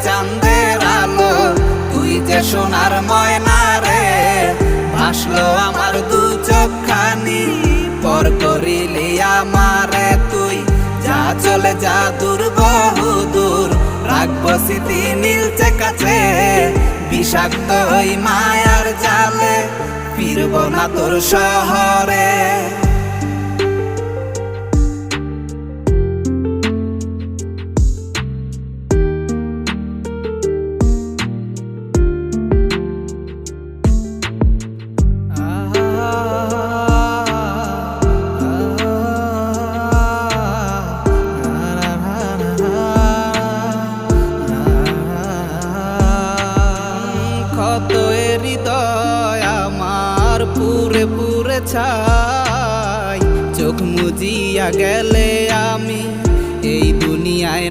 চাঁদের আলো, তুই যে সোনার ময়না রে। ভাসলো আমার দু চোখখানি, পর করিলি আমারে তুই। যা চলে যা দূর বহু দূর, রাখবো স্মৃতি নীলচে কাছে। বিষাক্ত ওই মায়ার জালে ফিরব না তোর শহরে। কত হৃদয় আমার পুরে পুরে ছাই, চোখ মুজিয়া গেলে আমি এই দুনিয়ায়